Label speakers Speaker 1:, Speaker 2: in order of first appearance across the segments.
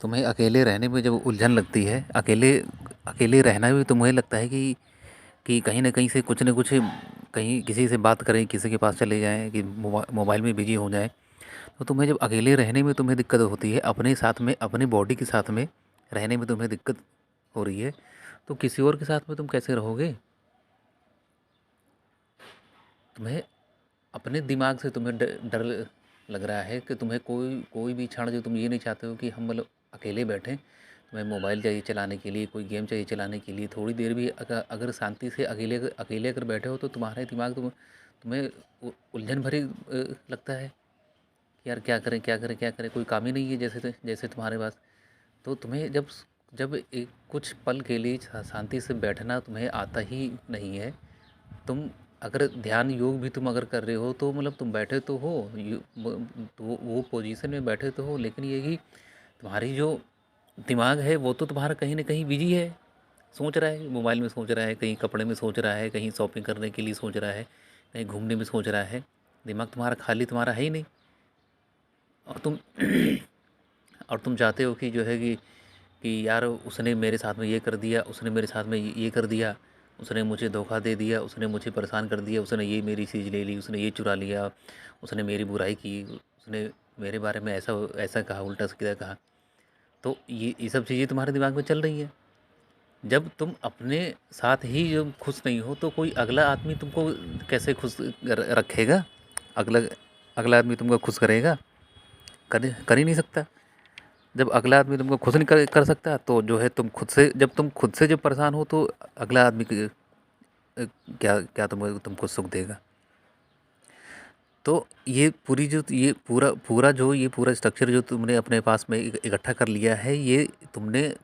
Speaker 1: तुम्हें अकेले रहने में जब उलझन लगती है, अकेले अकेले रहना भी तुम्हें लगता है कि कहीं न कहीं से कुछ न कुछ, कहीं किसी से बात करें, किसी के पास चले जाएँ, कि मोबाइल में बिज़ी हो जाएँ। तो तुम्हें जब अकेले रहने में तुम्हें दिक्कत होती है, अपने साथ में, अपनी बॉडी के साथ में रहने में तुम्हें दिक्कत हो रही है, तो किसी और के साथ में तुम कैसे रहोगे? तुम्हें अपने दिमाग से तुम्हें डर लग रहा है कि तुम्हें कोई कोई भी क्षण जो तुम ये नहीं चाहते हो कि हम मतलब अकेले बैठें। तुम्हें मोबाइल चाहिए चलाने के लिए, कोई गेम चाहिए चलाने के लिए, थोड़ी देर भी अगर शांति से अकेले अगर बैठे हो तो तुम्हारे दिमाग तुम्हें उलझन भरी लगता है कि यार क्या करें, क्या करें, क्या करें, कोई काम ही नहीं है जैसे जैसे तुम्हारे पास। तो तुम्हें जब जब एक कुछ पल के लिए शांति से बैठना तुम्हें आता ही नहीं है। तुम अगर ध्यान योग भी तुम अगर कर रहे हो तो मतलब तुम बैठे तो हो, तो वो पोजीशन में बैठे तो हो, लेकिन ये कि तुम्हारी जो दिमाग है वो तो तुम्हारा कहीं ना कहीं बिजी है, सोच रहा है, मोबाइल में सोच रहा है, कहीं कपड़े में सोच रहा है, कहीं शॉपिंग करने के लिए सोच रहा है, कहीं घूमने में सोच रहा है। दिमाग तुम्हारा खाली तुम्हारा है ही नहीं। और तुम और तुम चाहते हो कि जो है कि यार उसने मेरे साथ में ये कर दिया, उसने मेरे साथ में ये कर दिया, उसने मुझे धोखा दे दिया, उसने मुझे परेशान कर दिया, उसने ये मेरी चीज़ ले ली, उसने ये चुरा लिया, उसने मेरी बुराई की, उसने मेरे बारे में ऐसा ऐसा कहा, उल्टा सीधा कहा। तो ये सब चीज़ें तुम्हारे दिमाग में चल रही हैं। जब तुम अपने साथ ही जब खुश नहीं हो तो कोई अगला आदमी तुमको कैसे खुश रखेगा? अगला अगला आदमी तुमको खुश करेगा? कर ही नहीं सकता। जब अगला आदमी तुमको खुश नहीं कर सकता तो जो है तुम खुद से जब परेशान हो तो अगला आदमी क्या क्या तुमको सुख देगा? तो ये पूरा स्ट्रक्चर जो तुमने अपने पास में इकट्ठा कर लिया है, ये तुमने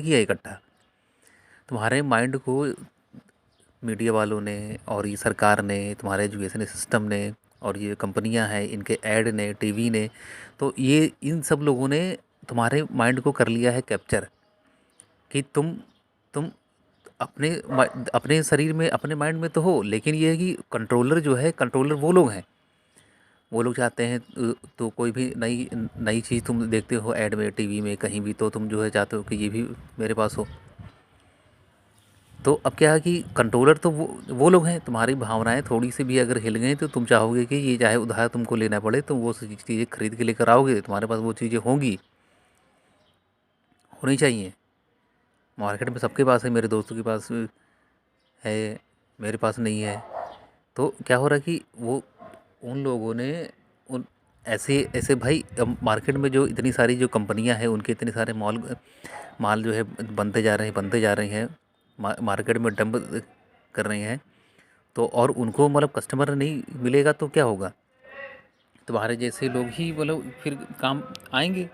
Speaker 1: किया इकट्ठा। तुम्हारे माइंड को मीडिया वालों ने और ये सरकार ने, तुम्हारे एजुकेशन सिस्टम ने और ये कंपनियां हैं, इनके ऐड ने, टीवी ने, तो ये इन सब लोगों ने तुम्हारे माइंड को कर लिया है कैप्चर, कि तुम अपने अपने शरीर में, अपने माइंड में तो हो, लेकिन ये है कि कंट्रोलर वो लोग हैं। वो लोग चाहते हैं तो कोई भी नई नई चीज़ तुम देखते हो ऐड में, टीवी में, कहीं भी, तो तुम जो है चाहते हो कि ये भी मेरे पास हो। तो अब क्या है कि कंट्रोलर तो वो लोग हैं। तुम्हारी भावनाएं थोड़ी सी भी अगर हिल गई तो तुम चाहोगे कि ये चाहे उधार तुमको लेना पड़े, तुम वो चीज़ें खरीद के लेकर आओगे, तुम्हारे पास वो चीज़ें होंगी, होनी चाहिए। मार्केट में सबके पास है, मेरे दोस्तों के पास है, मेरे पास नहीं है। तो क्या हो रहा है कि वो उन लोगों ने उन ऐसे ऐसे भाई, अब मार्केट में जो इतनी सारी जो कंपनियां हैं, उनके इतने सारे मॉल माल जो है बनते जा रहे हैं, मार्केट में डंप कर रहे हैं। तो और उनको मतलब कस्टमर नहीं मिलेगा तो क्या होगा? तुम्हारे जैसे लोग ही मतलब फिर काम आएंगे।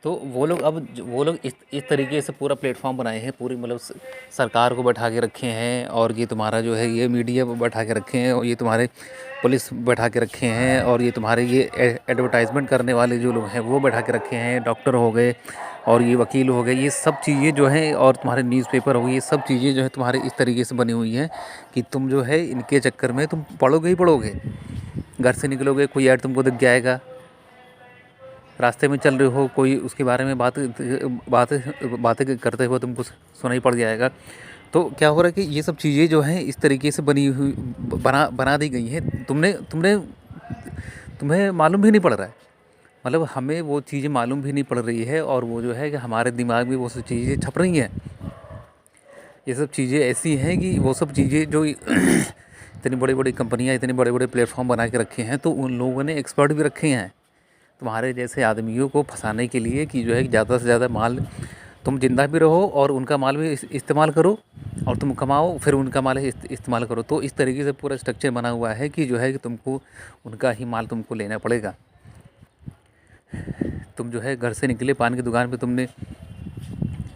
Speaker 1: तो वो लोग इस तरीके से पूरा प्लेटफॉर्म बनाए हैं, पूरी मतलब सरकार को बैठा के रखे हैं, और ये तुम्हारा जो है ये मीडिया को बैठा के रखे हैं, और ये तुम्हारे पुलिस बैठा के रखे हैं, और ये तुम्हारे ये एडवर्टाइजमेंट करने वाले जो लोग हैं वो बैठा के रखे हैं, डॉक्टर हो गए और ये वकील हो गए, ये सब चीज़ें जो हैं, और तुम्हारे न्यूज़पेपर हो गए, ये सब चीज़ें जो है तुम्हारे इस तरीके से बनी हुई हैं कि तुम जो है इनके चक्कर में तुम पढ़ोगे ही पढ़ोगे। घर से निकलोगे, कोई ऐड तुमको दिख जाएगा, रास्ते में चल रहे हो, कोई उसके बारे में बात बातें करते हुए तुमको सुनाई पड़ जाएगा। तो क्या हो रहा है कि ये सब चीज़ें जो हैं इस तरीके से बनी हुई बना बना दी गई हैं, तुमने तुमने तुम्हें मालूम भी नहीं पड़ रहा है। मतलब हमें वो चीज़ें मालूम भी नहीं पड़ रही है, और वो जो है कि हमारे दिमाग में वो सब चीज़ें छप रही हैं। ये सब चीज़ें ऐसी हैं कि वो सब चीज़ें जो इतनी बड़ी बड़ी कंपनियां, इतने बड़े बड़े प्लेटफॉर्म बना के रखे हैं, तो उन लोगों ने एक्सपर्ट भी रखे हैं तुम्हारे जैसे आदमियों को फंसाने के लिए, कि जो है ज़्यादा से ज़्यादा माल तुम जिंदा भी रहो और उनका माल भी इस्तेमाल करो, और तुम कमाओ फिर उनका माल इस्तेमाल करो। तो इस तरीके से पूरा स्ट्रक्चर बना हुआ है कि जो है कि तुमको उनका ही माल तुमको लेना पड़ेगा। तुम जो है घर से निकले, पान की दुकान पे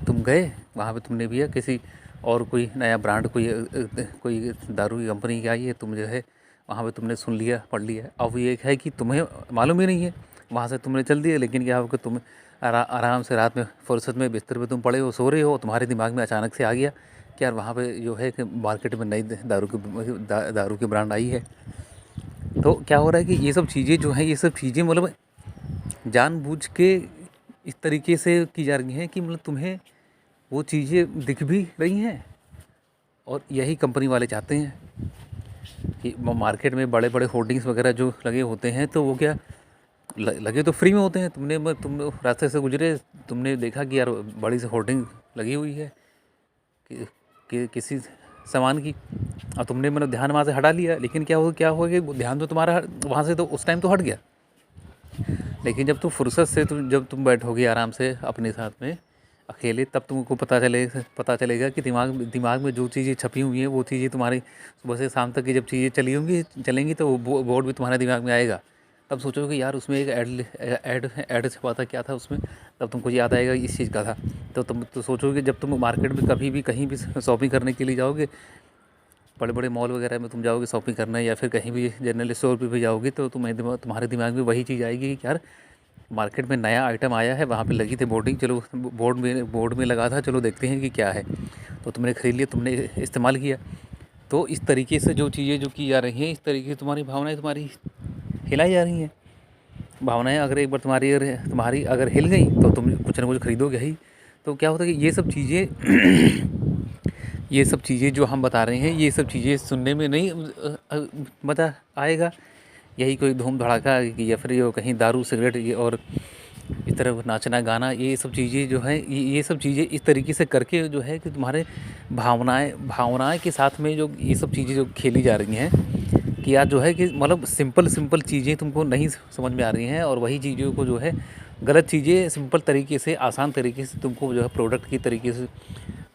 Speaker 1: तुम गए, वहाँ पे तुमने भैया किसी और कोई नया ब्रांड, कोई दारू की कंपनी की आई है, तुम जो है वहाँ पे तुमने सुन लिया, पढ़ लिया। अब ये है कि तुम्हें मालूम ही नहीं है, वहाँ से तुमने चल दिया, लेकिन क्या हो कि तुम आराम से रात में फुर्सत में बिस्तर पे तुम पड़े हो, सो रहे हो, तुम्हारे दिमाग में अचानक से आ गया कि यार वहाँ पे जो है कि मार्केट में नई दारू की ब्रांड आई है। तो क्या हो रहा है कि ये सब चीज़ें जो हैं, ये सब चीज़ें मतलब जानबूझ के इस तरीके से की जा रही हैं कि मतलब तुम्हें वो चीज़ें दिख भी रही हैं, और यही कंपनी वाले चाहते हैं कि मार्केट में बड़े बड़े होर्डिंग्स वगैरह जो लगे होते हैं, तो वो क्या लगे तो फ्री में होते हैं। तुम रास्ते से गुजरे, तुमने देखा कि यार बड़ी सी होर्डिंग लगी हुई है कि किसी सामान की, और तुमने मतलब ध्यान वहाँ से हटा लिया, लेकिन क्या हुआ कि ध्यान तो तुम्हारा वहाँ से तो उस टाइम तो हट गया। लेकिन जब तुम फुर्सत से जब तुम बैठोगे आराम से अपने साथ में अकेले, तब तुमको पता चलेगा कि दिमाग में जो चीज़ें छपी हुई हैं वो चीज़ें तुम्हारी सुबह से शाम तक की जब चीज़ें चलेंगी तो वो बोर्ड भी तुम्हारे दिमाग में आएगा। तब सोचोगे यार उसमें एक ऐड छपा था, क्या था उसमें, तब तुमको याद आएगा इस चीज़ का था। तो तुम तो सोचोगे जब तुम मार्केट में कभी भी कहीं भी शॉपिंग करने के लिए जाओगे, बड़े बड़े मॉल वगैरह में तुम जाओगे शॉपिंग करने, या फिर कहीं भी जनरल स्टोर पे भी जाओगे, तो तुम्हारे दिमाग में वही चीज़ आएगी कि यार मार्केट में नया आइटम आया है, वहाँ पे लगी थी बोर्डिंग, चलो बोर्ड में लगा था, चलो देखते हैं कि क्या है। तो तुमने ख़रीद लिया, तुमने इस्तेमाल किया। तो इस तरीके से जो चीज़ें जो की जा रही हैं, इस तरीके से तुम्हारी भावनाएं तुम्हारी हिलाई जा रही हैं। भावनाएं अगर एक बार तुम्हारी अगर हिल गई तो तुम कुछ ना कुछ खरीदोगे ही। तो क्या होता है कि ये सब चीज़ें जो हम बता रहे हैं, ये सब चीज़ें सुनने में नहीं मज़ा आएगा। यही कोई धूम धड़ाका या फिर ये कहीं दारू सिगरेट ये और इस तरह नाचना गाना, ये सब चीज़ें जो है, ये सब चीज़ें इस तरीके से करके जो है कि तुम्हारे भावनाएं के साथ में जो ये सब चीज़ें जो खेली जा रही हैं, कि यार जो है कि मतलब सिंपल चीज़ें तुमको नहीं समझ में आ रही हैं, और वही चीज़ों को जो है गलत चीज़ें सिंपल तरीके से आसान तरीके से तुमको जो है प्रोडक्ट की तरीके से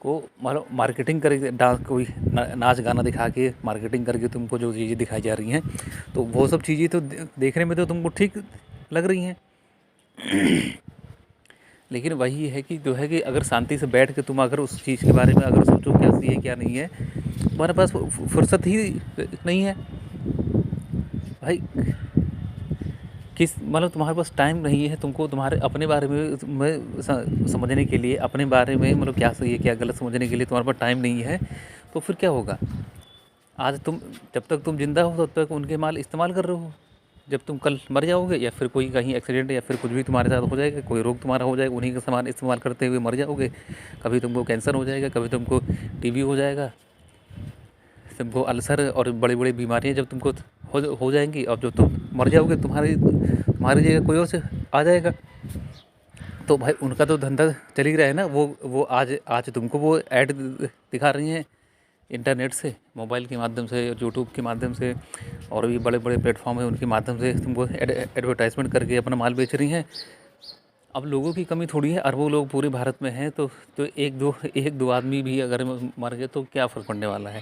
Speaker 1: को मतलब मार्केटिंग करके कोई नाच गाना दिखा के मार्केटिंग करके तुमको जो चीज़ें दिखाई जा रही हैं, तो वो सब चीज़ें तो देखने में तो तुमको ठीक लग रही हैं। लेकिन वही है कि जो है कि अगर शांति से बैठ के तुम अगर उस चीज़ के बारे में अगर सोचो क्या सही है क्या नहीं है, तुम्हारे पास फुर्सत ही नहीं है भाई। मतलब तुम्हारे पास टाइम नहीं है तुमको तुम्हारे अपने बारे में समझने के लिए, अपने बारे में मतलब क्या सही है क्या गलत समझने के लिए तुम्हारे पास टाइम नहीं है, तो फिर क्या होगा। आज तुम जब तक तुम जिंदा हो तब तक उनके माल इस्तेमाल कर रहे हो, जब तुम कल मर जाओगे या फिर कोई कहीं एक्सीडेंट या फिर कुछ भी तुम्हारे साथ हो जाएगा, कोई रोग तुम्हारा हो जाएगा, उन्हीं का सामान इस्तेमाल करते हुए मर जाओगे। कभी तुमको कैंसर हो जाएगा, कभी तुमको टीबी हो जाएगा, तुमको अल्सर और बड़ी बड़ी बीमारियां जब तुमको हो जाएंगी, और जो तुम मर जाओगे तुम्हारी जगह कोई और से आ जाएगा। तो भाई उनका तो धंधा चल ही रहा है ना। वो आज तुमको वो ऐड दिखा रही हैं इंटरनेट से, मोबाइल के माध्यम से, यूट्यूब के माध्यम से, और भी बड़े बड़े प्लेटफॉर्म है उनके माध्यम से तुमको एडवर्टाइजमेंट करके अपना माल बेच रही हैं। अब लोगों की कमी थोड़ी है, अरबों लोग पूरे भारत में हैं, तो एक दो आदमी भी अगर मर गए तो क्या फ़र्क पड़ने वाला है,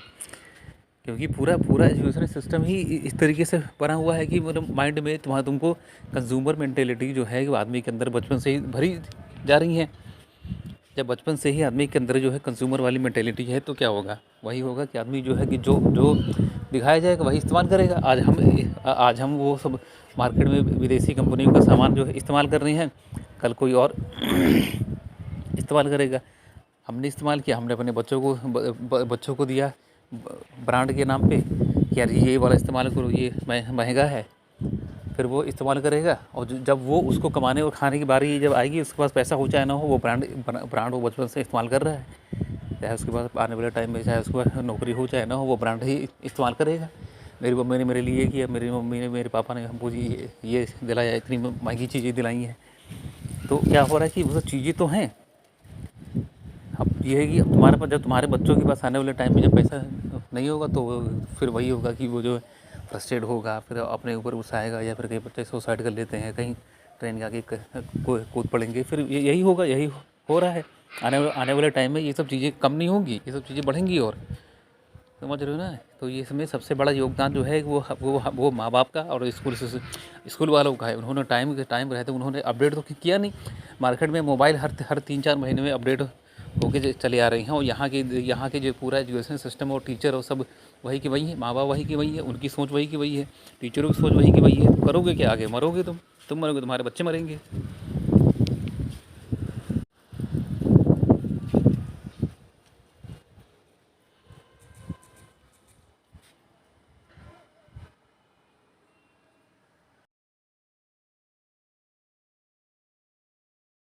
Speaker 1: क्योंकि पूरा एजुकेशन सिस्टम ही इस तरीके से बना हुआ है कि मतलब माइंड में तुमको कंज्यूमर मेंटेलिटी जो है वो आदमी के अंदर बचपन से ही भरी जा रही है। जब बचपन से ही आदमी के अंदर जो है कंज्यूमर वाली मेंटेलिटी है, तो क्या होगा, वही होगा कि आदमी जो है कि जो जो दिखाया जाएगा वही इस्तेमाल करेगा। आज हम वो सब मार्केट में विदेशी कंपनियों का सामान जो है इस्तेमाल कर रहे हैं, कल कोई और इस्तेमाल करेगा। हमने इस्तेमाल किया, हमने अपने बच्चों को दिया ब्रांड के नाम पे कि यार ये वाला इस्तेमाल करो, ये महंगा है, फिर वो इस्तेमाल करेगा, और जब वो उसको कमाने और खाने की बारी जब आएगी, उसके पास पैसा हो चाहे ना हो, वो ब्रांड वो बचपन से इस्तेमाल कर रहा है, चाहे उसके पास आने वाले टाइम में चाहे उसके पास नौकरी हो चाहे ना हो, वो ब्रांड ही इस्तेमाल करेगा। मेरी मम्मी ने मेरे लिए किया, मेरी मम्मी ने मेरे पापा ने हमको ये दिलाया, इतनी महंगी चीज़ें दिलाई हैं। तो क्या हो रहा है कि वो सब चीज़ें तो हैं। अब ये है कि तुम्हारे पास जब तुम्हारे बच्चों के पास आने वाले टाइम में जब पैसा नहीं होगा, तो फिर वही होगा कि वो जो है फ्रस्ट्रेट होगा, फिर अपने ऊपर गुस्सा आएगा, या फिर कई बच्चे सुसाइड कर लेते हैं, कहीं ट्रेन के आगे कूद पड़ेंगे। फिर यही होगा, यही हो रहा है। आने वाले टाइम में ये सब चीज़ें कम नहीं होंगी, ये सब चीज़ें बढ़ेंगी। और समझ रहे हो ना। तो ये इसमें सबसे बड़ा योगदान जो है वो माँ बाप का और स्कूल वालों का है। उन्होंने टाइम रहते उन्होंने अपडेट तो किया नहीं। मार्केट में मोबाइल हर 3-4 महीने में अपडेट होके चले आ रही हैं, और यहाँ के जो पूरा एजुकेशन सिस्टम और टीचर और सब वही की वही है, माँ बाप वही की वही है, उनकी सोच वही की वही है, टीचरों की सोच वही की वही है। तो करोगे क्या, आगे मरोगे तुम मरोगे, तुम्हारे बच्चे मरेंगे।